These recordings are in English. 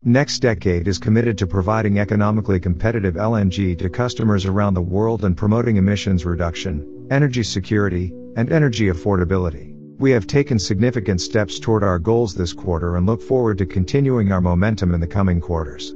NextDecade is committed to providing economically competitive LNG to customers around the world and promoting emissions reduction, energy security, and energy affordability. We have taken significant steps toward our goals this quarter and look forward to continuing our momentum in the coming quarters.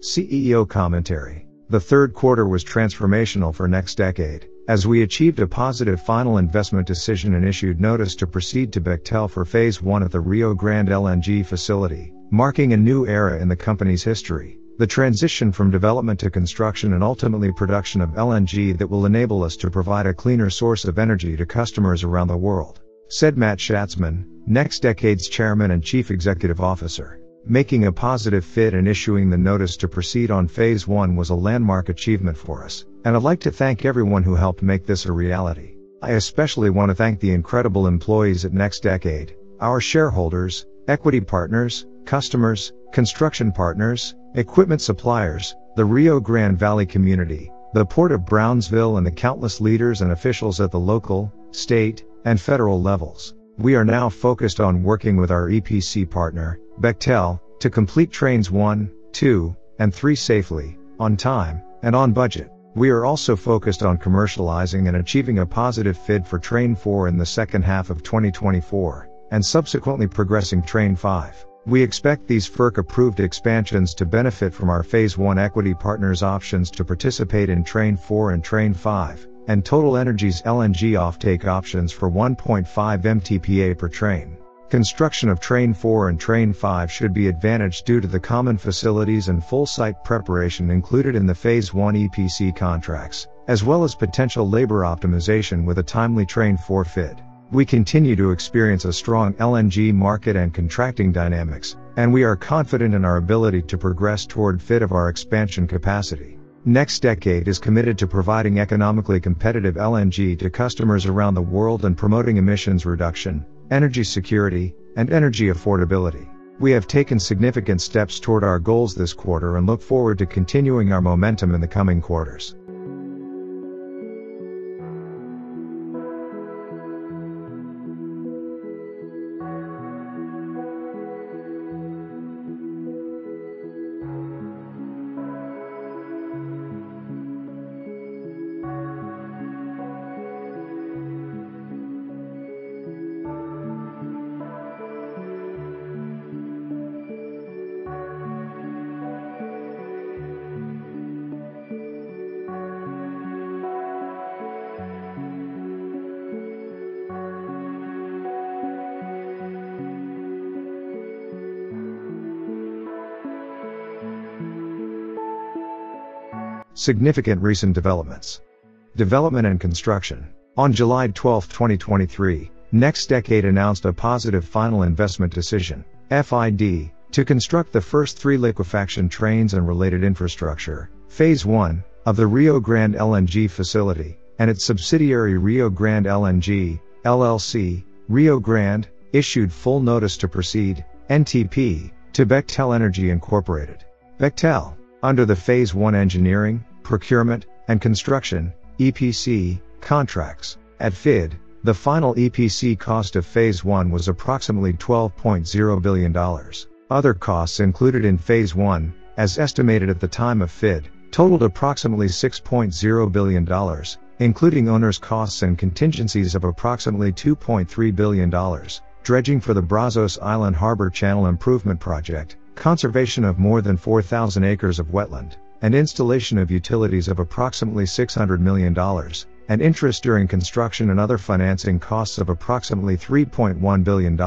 CEO Commentary. The third quarter was transformational for NextDecade, as we achieved a positive final investment decision and issued notice to proceed to Bechtel for Phase 1 at the Rio Grande LNG facility, marking a new era in the company's history, the transition from development to construction and ultimately production of LNG that will enable us to provide a cleaner source of energy to customers around the world, said Matt Schatzman, NextDecade's chairman and chief executive officer. Making a positive fit and issuing the notice to proceed on Phase 1 was a landmark achievement for us, and I'd like to thank everyone who helped make this a reality. I especially want to thank the incredible employees at NextDecade, our shareholders, equity partners, customers, construction partners, equipment suppliers, the Rio Grande Valley community, the Port of Brownsville, and the countless leaders and officials at the local, state, and federal levels. We are now focused on working with our EPC partner, Bechtel, to complete trains 1, 2, and 3 safely, on time, and on budget. We are also focused on commercializing and achieving a positive FID for Train 4 in the second half of 2024, and subsequently progressing Train 5. We expect these FERC-approved expansions to benefit from our Phase 1 equity partners' options to participate in Train 4 and Train 5, and Total Energy's LNG offtake options for 1.5 MTPA per train. Construction of Train 4 and Train 5 should be advantaged due to the common facilities and full site preparation included in the Phase 1 EPC contracts, as well as potential labor optimization with a timely Train 4 FID. We continue to experience a strong LNG market and contracting dynamics, and we are confident in our ability to progress toward FID of our expansion capacity. NextDecade is committed to providing economically competitive LNG to customers around the world and promoting emissions reduction, energy security, and energy affordability. We have taken significant steps toward our goals this quarter and look forward to continuing our momentum in the coming quarters. Significant recent developments. Development and construction. On July 12, 2023, NextDecade announced a positive final investment decision, FID, to construct the first 3 liquefaction trains and related infrastructure, Phase 1, of the Rio Grande LNG facility, and its subsidiary Rio Grande LNG, LLC, Rio Grande, issued full notice to proceed, NTP, to Bechtel Energy Incorporated. Bechtel, under the Phase 1 engineering, procurement, and construction, EPC, contracts. At FID, the final EPC cost of Phase 1 was approximately $12.0 billion. Other costs included in Phase 1, as estimated at the time of FID, totaled approximately $6.0 billion, including owner's costs and contingencies of approximately $2.3 billion, dredging for the Brazos Island Harbor Channel Improvement Project, conservation of more than 4,000 acres of wetland, and installation of utilities of approximately $600 million, and interest during construction and other financing costs of approximately $3.1 billion.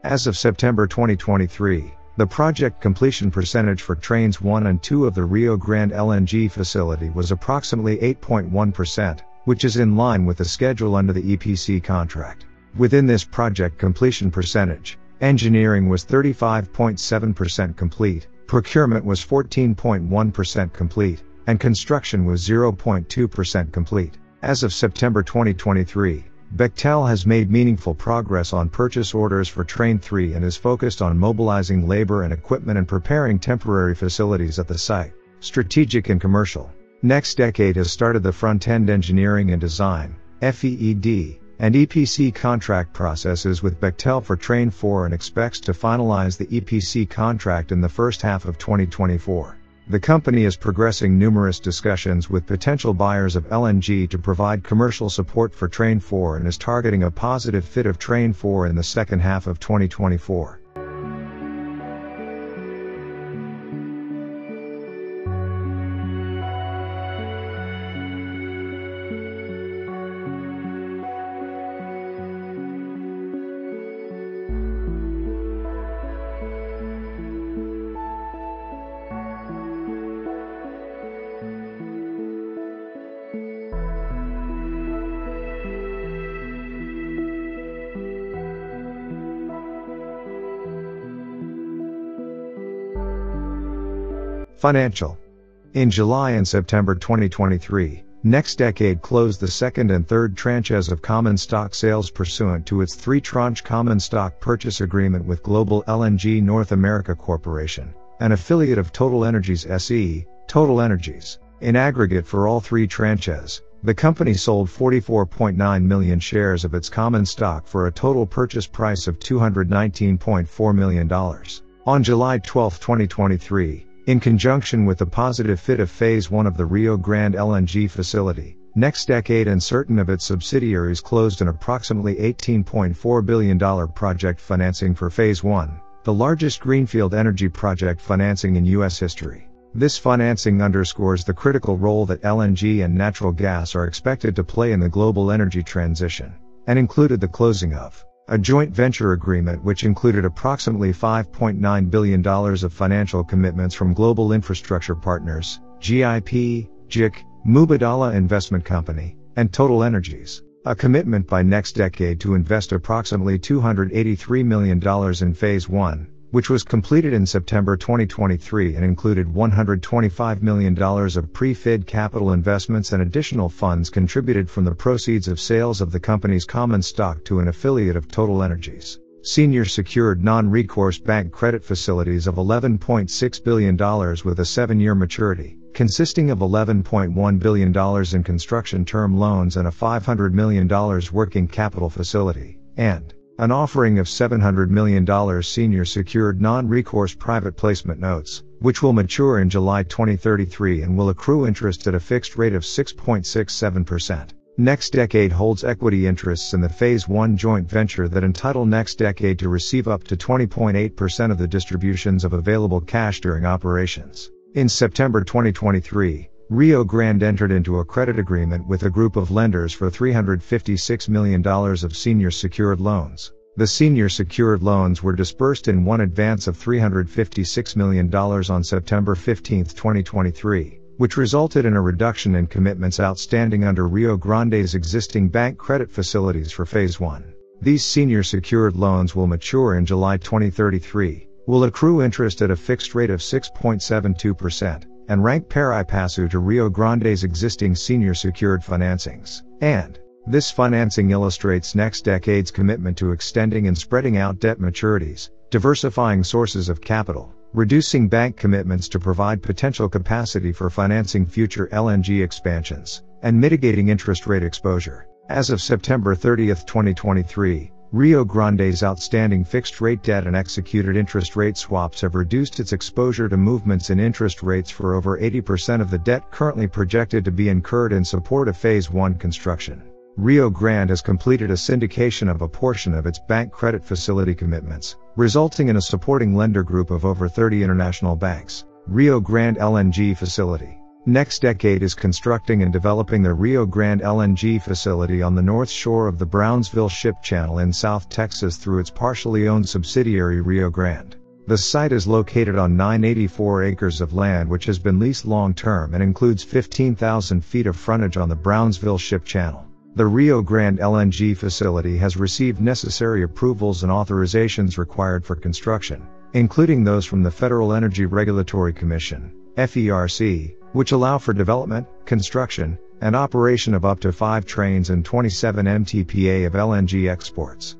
As of September 2023, the project completion percentage for Trains 1 and 2 of the Rio Grande LNG facility was approximately 8.1%, which is in line with the schedule under the EPC contract. Within this project completion percentage, engineering was 35.7% complete, procurement was 14.1% complete, and construction was 0.2% complete. As of September 2023, Bechtel has made meaningful progress on purchase orders for Train 3 and is focused on mobilizing labor and equipment and preparing temporary facilities at the site. Strategic and commercial. NextDecade has started the front-end engineering and design, FEED, and EPC contract processes with Bechtel for Train 4 and expects to finalize the EPC contract in the first half of 2024. The company is progressing numerous discussions with potential buyers of LNG to provide commercial support for Train 4 and is targeting a positive FID of Train 4 in the second half of 2024. Financial. In July and September 2023, NextDecade closed the second and third tranches of common stock sales pursuant to its three-tranche common stock purchase agreement with Global LNG North America Corporation, an affiliate of Total Energies SE, Total Energies. In aggregate for all three tranches, the company sold 44.9 million shares of its common stock for a total purchase price of $219.4 million. On July 12, 2023, in conjunction with the positive FID of Phase 1 of the Rio Grande LNG facility, NextDecade and certain of its subsidiaries closed an approximately $18.4 billion project financing for Phase 1, the largest greenfield energy project financing in U.S. history. This financing underscores the critical role that LNG and natural gas are expected to play in the global energy transition, and included the closing of a joint venture agreement which included approximately $5.9 billion of financial commitments from Global Infrastructure Partners, GIP, JIC, Mubadala Investment Company, and Total Energies. A commitment by NextDecade to invest approximately $283 million in Phase 1, which was completed in September 2023 and included $125 million of pre-FID capital investments and additional funds contributed from the proceeds of sales of the company's common stock to an affiliate of Total Energies. Senior secured non-recourse bank credit facilities of $11.6 billion with a 7-year maturity, consisting of $11.1 billion in construction term loans and a $500 million working capital facility, and an offering of $700 million senior secured non-recourse private placement notes, which will mature in July 2033 and will accrue interest at a fixed rate of 6.67%. NextDecade holds equity interests in the Phase 1 joint venture that entitle NextDecade to receive up to 20.8% of the distributions of available cash during operations. In September 2023, Rio Grande entered into a credit agreement with a group of lenders for $356 million of senior secured loans. The senior secured loans were disbursed in one advance of $356 million on September 15, 2023, which resulted in a reduction in commitments outstanding under Rio Grande's existing bank credit facilities for Phase 1. These senior secured loans will mature in July 2033, will accrue interest at a fixed rate of 6.72%, and rank pari passu to Rio Grande's existing senior secured financings. And this financing illustrates NextDecade's commitment to extending and spreading out debt maturities, diversifying sources of capital, reducing bank commitments to provide potential capacity for financing future LNG expansions, and mitigating interest rate exposure. As of September 30, 2023, Rio Grande's outstanding fixed-rate debt and executed interest rate swaps have reduced its exposure to movements in interest rates for over 80% of the debt currently projected to be incurred in support of Phase 1 construction. Rio Grande has completed a syndication of a portion of its bank credit facility commitments, resulting in a supporting lender group of over 30 international banks. Rio Grande LNG Facility. NextDecade is constructing and developing the Rio Grande LNG facility on the north shore of the Brownsville Ship Channel in South Texas through its partially owned subsidiary Rio Grande. The site is located on 984 acres of land which has been leased long-term and includes 15,000 feet of frontage on the Brownsville Ship Channel. The Rio Grande LNG facility has received necessary approvals and authorizations required for construction, including those from the Federal Energy Regulatory Commission, FERC, which allow for development, construction, and operation of up to 5 trains and 27 MTPA of LNG exports.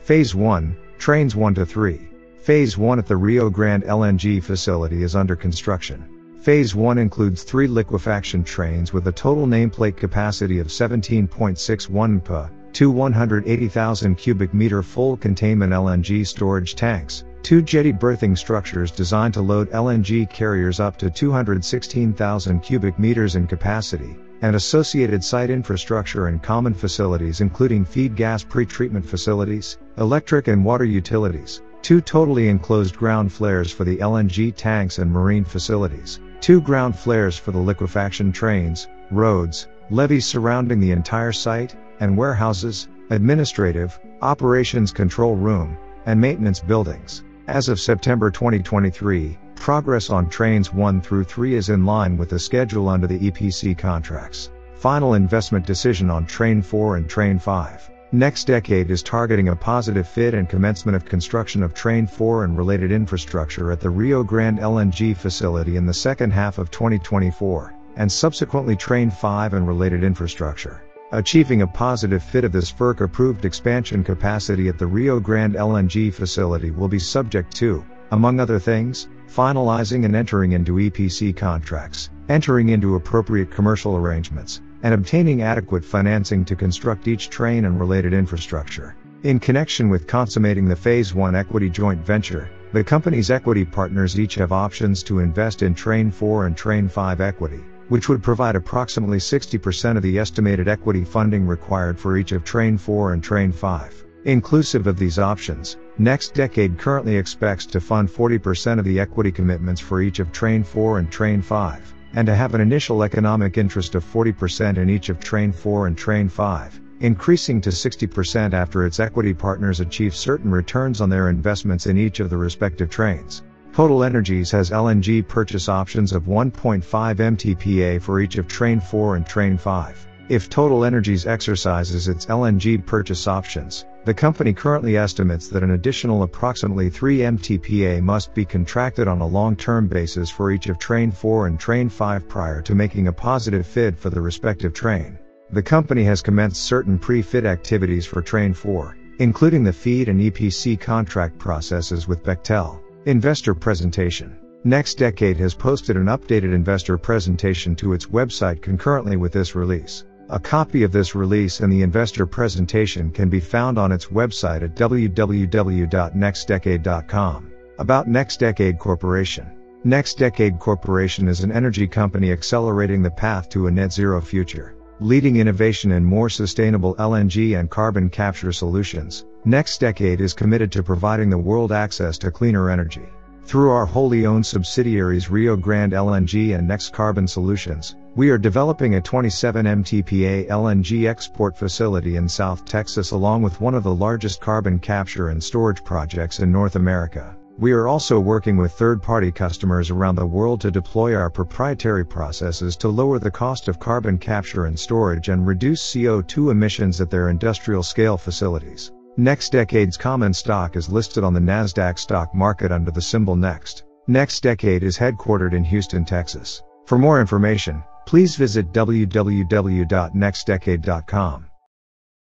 Phase 1, Trains 1 to 3. Phase 1 at the Rio Grande LNG facility is under construction. Phase 1 includes 3 liquefaction trains with a total nameplate capacity of 17.61 pa, 2 180,000 cubic meter full containment LNG storage tanks, 2 jetty berthing structures designed to load LNG carriers up to 216,000 cubic meters in capacity, and associated site infrastructure and common facilities including feed gas pretreatment facilities, electric and water utilities, 2 totally enclosed ground flares for the LNG tanks and marine facilities, 2 ground flares for the liquefaction trains, roads, levees surrounding the entire site, and warehouses, administrative, operations control room, and maintenance buildings. As of September 2023, progress on trains 1 through 3 is in line with the schedule under the EPC contracts. Final investment decision on Train 4 and Train 5. NextDecade is targeting a positive FID and commencement of construction of Train 4 and related infrastructure at the Rio Grande LNG facility in the second half of 2024, and subsequently Train 5 and related infrastructure. Achieving a positive FID of this FERC-approved expansion capacity at the Rio Grande LNG facility will be subject to, among other things, finalizing and entering into EPC contracts, entering into appropriate commercial arrangements, and obtaining adequate financing to construct each train and related infrastructure. In connection with consummating the Phase 1 equity joint venture, the company's equity partners each have options to invest in Train 4 and Train 5 equity, which would provide approximately 60% of the estimated equity funding required for each of Train 4 and Train 5. Inclusive of these options, NextDecade currently expects to fund 40% of the equity commitments for each of Train 4 and Train 5, and to have an initial economic interest of 40% in each of Train 4 and Train 5, increasing to 60% after its equity partners achieve certain returns on their investments in each of the respective trains. Total Energies has LNG purchase options of 1.5 MTPA for each of Train 4 and Train 5. If Total Energies exercises its LNG purchase options, the company currently estimates that an additional approximately 3 MTPA must be contracted on a long-term basis for each of Train 4 and Train 5 prior to making a positive FID for the respective train. The company has commenced certain pre-FID activities for Train 4, including the FEED and EPC contract processes with Bechtel. Investor presentation. NextDecade has posted an updated investor presentation to its website concurrently with this release. A copy of this release and the investor presentation can be found on its website at www.nextdecade.com. About NextDecade Corporation. NextDecade Corporation is an energy company accelerating the path to a net zero future. Leading innovation in more sustainable LNG and carbon capture solutions, NextDecade is committed to providing the world access to cleaner energy. Through our wholly owned subsidiaries Rio Grande LNG and Next Carbon Solutions, we are developing a 27 MTPA LNG export facility in South Texas along with one of the largest carbon capture and storage projects in North America. We are also working with third-party customers around the world to deploy our proprietary processes to lower the cost of carbon capture and storage and reduce CO2 emissions at their industrial-scale facilities. NextDecade's common stock is listed on the NASDAQ stock market under the symbol NEXT. NextDecade is headquartered in Houston, Texas. For more information, please visit www.nextdecade.com.